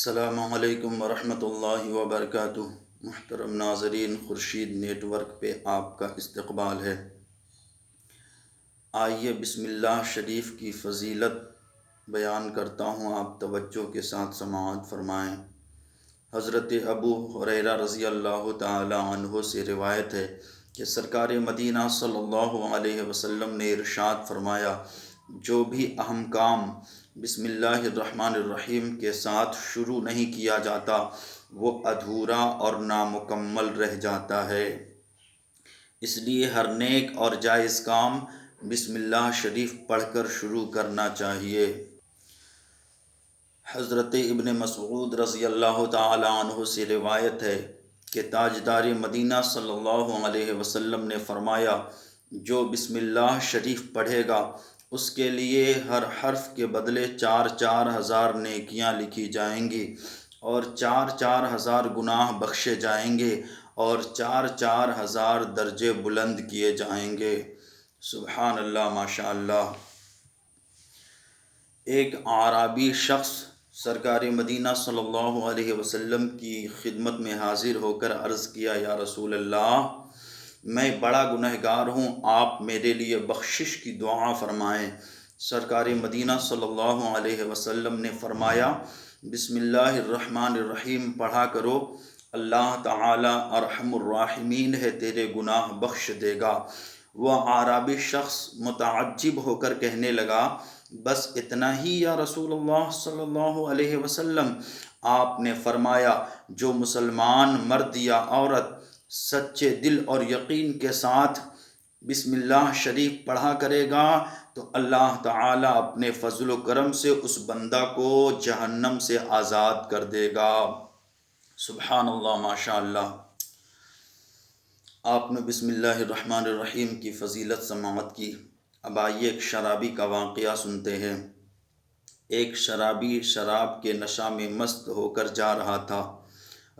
السلام علیکم ورحمۃ اللہ وبرکاتہ۔ محترم ناظرین، خورشید نیٹ ورک پہ آپ کا استقبال ہے۔ آئیے بسم اللہ شریف کی فضیلت بیان کرتا ہوں، آپ توجہ کے ساتھ سماعت فرمائیں۔ حضرت ابو ہریرہ رضی اللہ تعالی عنہ سے روایت ہے کہ سرکار مدینہ صلی اللہ علیہ وسلم نے ارشاد فرمایا، جو بھی اہم کام بسم اللہ الرحمن الرحیم کے ساتھ شروع نہیں کیا جاتا وہ ادھورا اور نامکمل رہ جاتا ہے۔ اس لیے ہر نیک اور جائز کام بسم اللہ شریف پڑھ کر شروع کرنا چاہیے۔ حضرت ابن مسعود رضی اللہ تعالی عنہ سے روایت ہے کہ تاجدار مدینہ صلی اللہ علیہ وسلم نے فرمایا، جو بسم اللہ شریف پڑھے گا اس کے لیے ہر حرف کے بدلے 4,000 نیکیاں لکھی جائیں گی اور 4,000 گناہ بخشے جائیں گے اور 4,000 درجے بلند کیے جائیں گے۔ سبحان اللہ، ماشاء اللہ۔ ایک اعرابی شخص سرکار مدینہ صلی اللہ علیہ وسلم کی خدمت میں حاضر ہو کر عرض کیا، یا رسول اللہ، میں بڑا گنہگار ہوں، آپ میرے لیے بخشش کی دعا فرمائیں۔ سرکار مدینہ صلی اللہ علیہ وسلم نے فرمایا، بسم اللہ الرحمن الرحیم پڑھا کرو، اللہ تعالی ارحم الراحمین ہے، تیرے گناہ بخش دے گا۔ وہ اعرابی شخص متعجب ہو کر کہنے لگا، بس اتنا ہی یا رسول اللہ صلی اللہ علیہ وسلم؟ آپ نے فرمایا، جو مسلمان مرد یا عورت سچے دل اور یقین کے ساتھ بسم اللہ شریف پڑھا کرے گا تو اللہ تعالیٰ اپنے فضل و کرم سے اس بندہ کو جہنم سے آزاد کر دے گا۔ سبحان اللہ، ماشاء اللہ۔ آپ نے بسم اللہ الرحمن الرحیم کی فضیلت سماعت کی۔ اب آئیے ایک شرابی کا واقعہ سنتے ہیں۔ ایک شرابی شراب کے نشہ میں مست ہو کر جا رہا تھا۔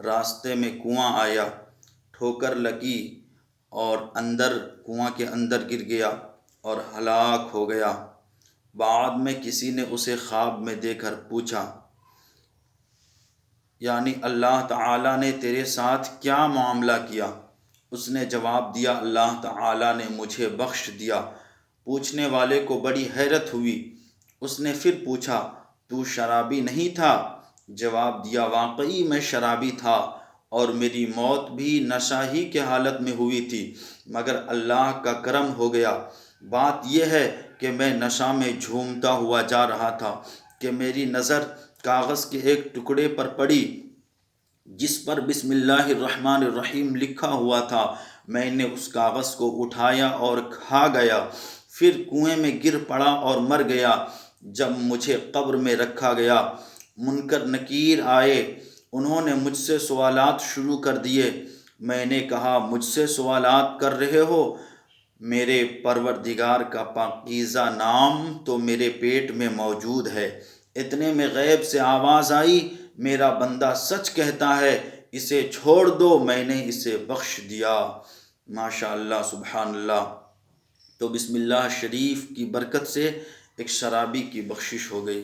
راستے میں کنواں آیا، ٹھوکر لگی اور کنواں کے اندر گر گیا اور ہلاک ہو گیا۔ بعد میں کسی نے اسے خواب میں دے کر پوچھا، یعنی اللہ تعالیٰ نے تیرے ساتھ کیا معاملہ کیا؟ اس نے جواب دیا، اللہ تعالیٰ نے مجھے بخش دیا۔ پوچھنے والے کو بڑی حیرت ہوئی۔ اس نے پھر پوچھا، تو شرابی نہیں تھا؟ جواب دیا، واقعی میں شرابی تھا اور میری موت بھی نشہ ہی کے حالت میں ہوئی تھی، مگر اللہ کا کرم ہو گیا۔ بات یہ ہے کہ میں نشہ میں جھومتا ہوا جا رہا تھا کہ میری نظر کاغذ کے ایک ٹکڑے پر پڑی جس پر بسم اللہ الرحمن الرحیم لکھا ہوا تھا۔ میں نے اس کاغذ کو اٹھایا اور کھا گیا، پھر کنویں میں گر پڑا اور مر گیا۔ جب مجھے قبر میں رکھا گیا، منکر نکیر آئے، انہوں نے مجھ سے سوالات شروع کر دیے۔ میں نے کہا، مجھ سے سوالات کر رہے ہو؟ میرے پروردگار کا پاکیزہ نام تو میرے پیٹ میں موجود ہے۔ اتنے میں غیب سے آواز آئی، میرا بندہ سچ کہتا ہے، اسے چھوڑ دو، میں نے اسے بخش دیا۔ ماشاء اللہ، سبحان اللہ۔ تو بسم اللہ شریف کی برکت سے ایک شرابی کی بخشش ہو گئی۔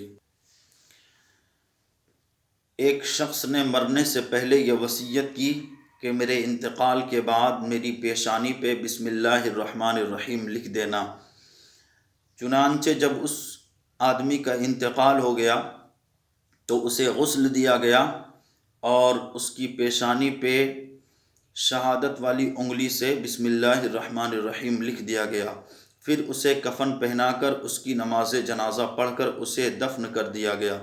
ایک شخص نے مرنے سے پہلے یہ وصیت کی کہ میرے انتقال کے بعد میری پیشانی پہ بسم اللہ الرحمن الرحیم لکھ دینا۔ چنانچہ جب اس آدمی کا انتقال ہو گیا تو اسے غسل دیا گیا اور اس کی پیشانی پہ شہادت والی انگلی سے بسم اللہ الرحمن الرحیم لکھ دیا گیا۔ پھر اسے کفن پہنا کر اس کی نماز جنازہ پڑھ کر اسے دفن کر دیا گیا۔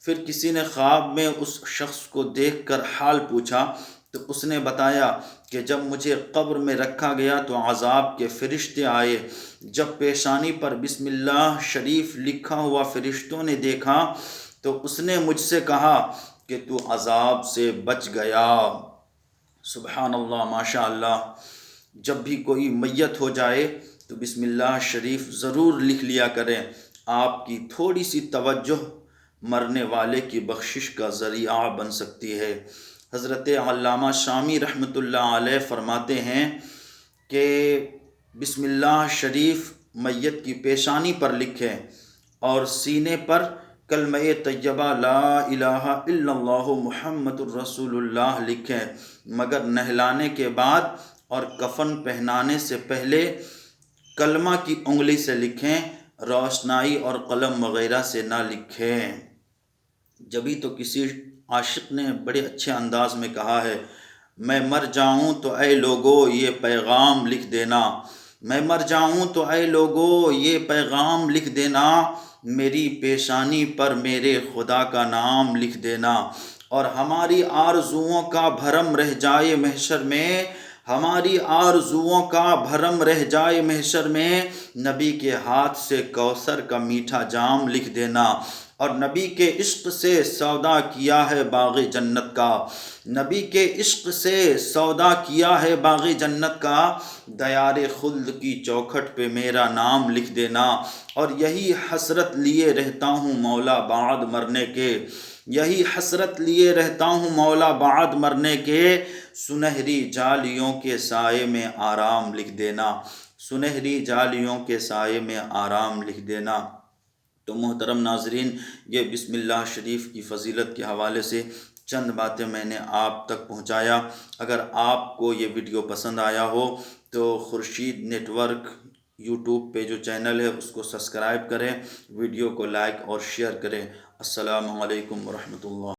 پھر کسی نے خواب میں اس شخص کو دیکھ کر حال پوچھا تو اس نے بتایا کہ جب مجھے قبر میں رکھا گیا تو عذاب کے فرشتے آئے۔ جب پیشانی پر بسم اللہ شریف لکھا ہوا فرشتوں نے دیکھا تو اس نے مجھ سے کہا کہ تو عذاب سے بچ گیا۔ سبحان اللہ، ماشاء اللہ۔ جب بھی کوئی میت ہو جائے تو بسم اللہ شریف ضرور لکھ لیا کریں۔ آپ کی تھوڑی سی توجہ مرنے والے کی بخشش کا ذریعہ بن سکتی ہے۔ حضرت علامہ شامی رحمۃ اللہ علیہ فرماتے ہیں کہ بسم اللہ شریف میت کی پیشانی پر لکھیں اور سینے پر کلمہ طیبہ لا الہ الا اللہ محمد الرسول اللہ لکھیں، مگر نہلانے کے بعد اور کفن پہنانے سے پہلے کلمہ کی انگلی سے لکھیں، روشنائی اور قلم وغیرہ سے نہ لکھیں۔ جبھی تو کسی عاشق نے بڑے اچھے انداز میں کہا ہے، میں مر جاؤں تو اے لوگو یہ پیغام لکھ دینا، میں مر جاؤں تو اے لوگو یہ پیغام لکھ دینا، میری پیشانی پر میرے خدا کا نام لکھ دینا، اور ہماری آرزوؤں کا بھرم رہ جائے محشر میں، ہماری آرزوؤں کا بھرم رہ جائے محشر میں، نبی کے ہاتھ سے کوثر کا میٹھا جام لکھ دینا، اور نبی کے عشق سے سودا کیا ہے باغ جنت کا، نبی کے عشق سے سودا کیا ہے باغ جنت کا، دیار خلد کی چوکھٹ پہ میرا نام لکھ دینا، اور یہی حسرت لیے رہتا ہوں مولا بعد مرنے کے، یہی حسرت لیے رہتا ہوں مولا بعد مرنے کے، سنہری جالیوں کے سائے میں آرام لکھ دینا، سنہری جالیوں کے سائے میں آرام لکھ دینا۔ تو محترم ناظرین، یہ بسم اللہ شریف کی فضیلت کے حوالے سے چند باتیں میں نے آپ تک پہنچایا۔ اگر آپ کو یہ ویڈیو پسند آیا ہو تو خورشید نیٹ ورک یوٹیوب پہ جو چینل ہے اس کو سبسکرائب کریں، ویڈیو کو لائک اور شیئر کریں۔ السلام علیکم ورحمۃ اللہ۔